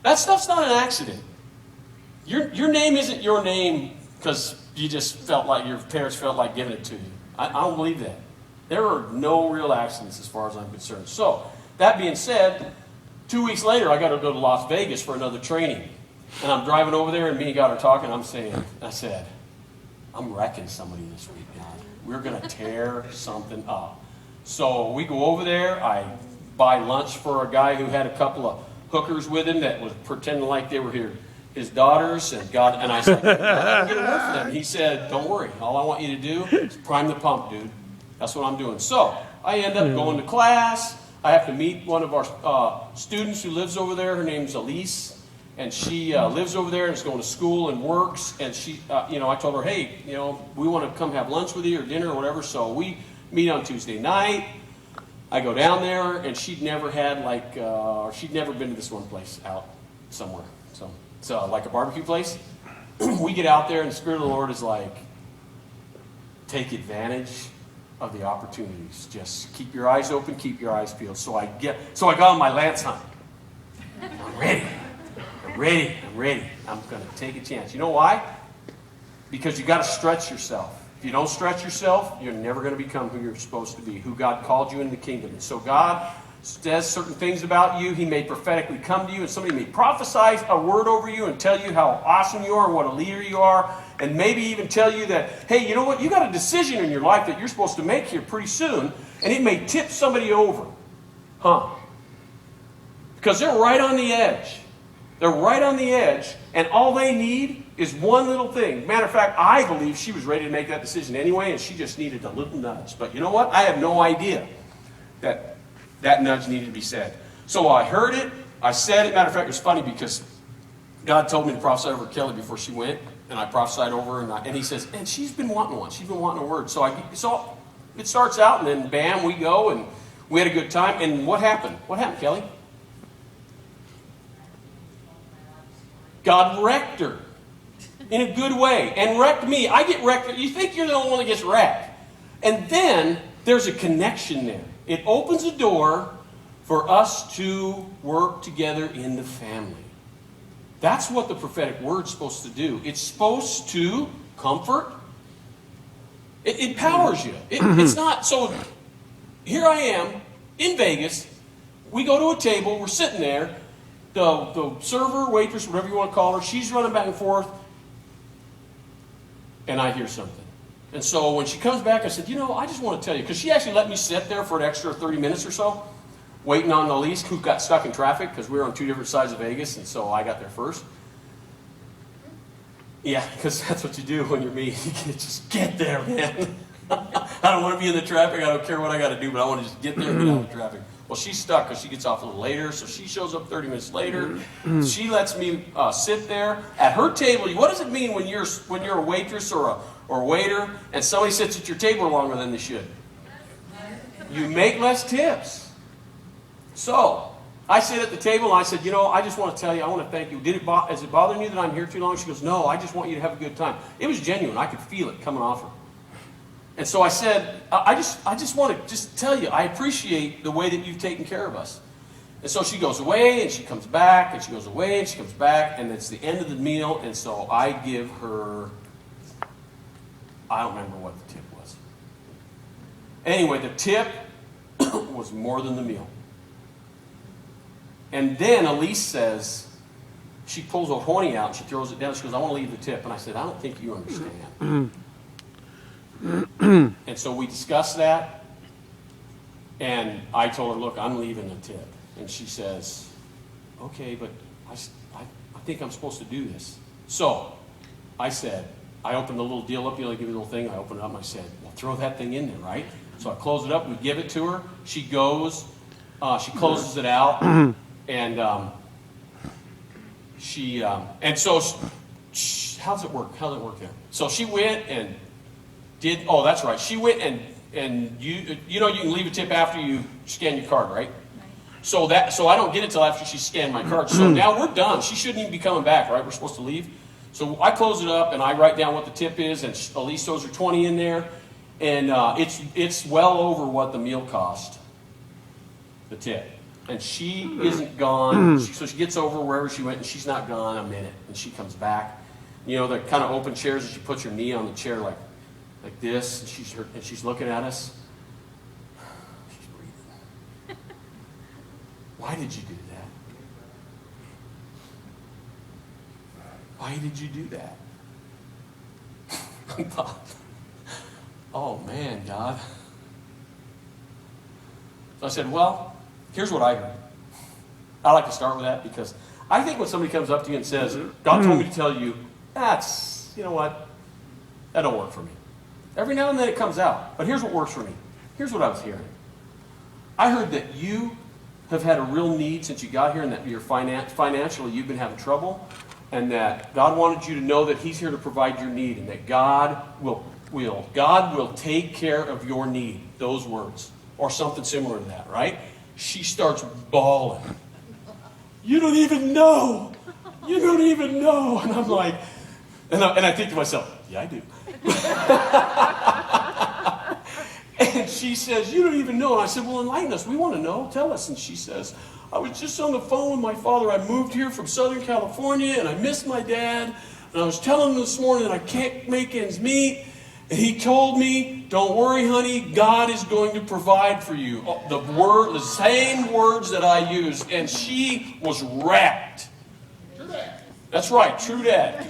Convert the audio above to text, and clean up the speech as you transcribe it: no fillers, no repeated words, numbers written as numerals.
That stuff's not an accident. Your name isn't your name because you just felt like your parents felt like giving it to you. I don't believe that. There are no real accidents as far as I'm concerned. So, that being said, 2 weeks later, I got to go to Las Vegas for another training. And I'm driving over there, and me and God are talking. I said, I'm wrecking somebody this week, God. We're going to tear something up. So we go over there. I buy lunch for a guy who had a couple of hookers with him that was pretending like they were his daughters. And I said, I get enough of them. And he said, don't worry. All I want you to do is prime the pump, dude. That's what I'm doing. So I end up going to class. I have to meet one of our students who lives over there. Her name's Elise. And she lives over there and is going to school and works. And she, I told her, hey, we want to come have lunch with you or dinner or whatever. So we meet on Tuesday night. I go down there, and she'd never had she'd never been to this one place out somewhere. So like a barbecue place. We get out there, and the Spirit of the Lord is like, take advantage of the opportunities. Just keep your eyes open, keep your eyes peeled. So I got on my lance hunt. I'm ready. I'm going to take a chance. You know why? Because you got to stretch yourself. If you don't stretch yourself, you're never going to become who you're supposed to be, who God called you in the kingdom. And so God says certain things about you. He may prophetically come to you, and somebody may prophesy a word over you and tell you how awesome you are and what a leader you are, and maybe even tell you that, hey, you know what? You got a decision in your life that you're supposed to make here pretty soon, and it may tip somebody over. Because they're right on the edge. They're right on the edge, and all they need is one little thing. Matter of fact, I believe she was ready to make that decision anyway, and she just needed a little nudge. But you know what? I have no idea that nudge needed to be said. So I heard it. I said it. Matter of fact, it was funny because God told me to prophesy over Kelly before she went, and I prophesied over her, and he says, and she's been wanting one. She's been wanting a word. So it starts out, and then bam, we go, and we had a good time. And what happened? What happened, Kelly? God wrecked her in a good way and wrecked me. I get wrecked. You think you're the only one that gets wrecked. And then there's a connection there. It opens a door for us to work together in the family. That's what the prophetic word's supposed to do. It's supposed to comfort. It powers you. It's not. So here I am in Vegas. We go to a table. We're sitting there. The server, waitress, whatever you want to call her, she's running back and forth, and I hear something. And so when she comes back, I said, I just want to tell you, because she actually let me sit there for an extra 30 minutes or so, waiting on Elise, who got stuck in traffic, because we were on two different sides of Vegas, and so I got there first. Yeah, because that's what you do when you're me. You just get there, man. I don't want to be in the traffic. I don't care what I got to do, but I want to just get there and get out of the traffic. Well, she's stuck because she gets off a little later, so she shows up 30 minutes later. She lets me sit there at her table. What does it mean when you're a waitress or a waiter and somebody sits at your table longer than they should? You make less tips. So I sit at the table and I said, I just want to tell you, I want to thank you. Is it bothering you that I'm here too long? She goes, no, I just want you to have a good time. It was genuine. I could feel it coming off her. And so I said, I just want to tell you, I appreciate the way that you've taken care of us. And so she goes away, and she comes back, and she goes away, and she comes back, and it's the end of the meal, and so I give her, I don't remember what the tip was. Anyway, the tip was more than the meal. And then Elise says, she pulls a 20 out, and she throws it down, she goes, I want to leave the tip. And I said, I don't think you understand. And so we discussed that, and I told her, look, I'm leaving the tip. And she says, okay, but I think I'm supposed to do this. So I said, I opened the little deal up, give you a little thing. I opened it up and I said, well, throw that thing in there, right? So I close it up, we give it to her. She goes, she closes it out, and how's it work? How's it work there? So she went and that's right. She went and you can leave a tip after you scan your card, right? So I don't get it till after she scanned my card. So now we're done. She shouldn't even be coming back, right? We're supposed to leave. So I close it up and I write down what the tip is, and Elise throws her 20 in there, and it's well over what the meal cost. The tip. And she isn't gone. So she gets over wherever she went, and she's not gone a minute. And she comes back. You know, the kind of open chairs, and she puts her knee on the chair like this, and she's looking at us. She's breathing. Why did you do that? Why did you do that? I thought, oh man, God. So I said, well, here's what I heard. I like to start with that because I think when somebody comes up to you and says, God told me to tell you, that's, you know what, that don't work for me. Every now and then it comes out. But here's what works for me. Here's what I was hearing. I heard that you have had a real need since you got here, and that you're financially you've been having trouble, and that God wanted you to know that He's here to provide your need, and that God will take care of your need. Those words. Or something similar to that, right? She starts bawling. You don't even know. You don't even know. And I'm like, and I think to myself, yeah, I do. And she says, you don't even know. And I said, well, enlighten us. We want to know. Tell us. And she says, I was just on the phone with my father. I moved here from Southern California, and I missed my dad. And I was telling him this morning that I can't make ends meet. And he told me, don't worry, honey, God is going to provide for you. The same words that I used. And she was wrapped. True dad. That's right, true dad.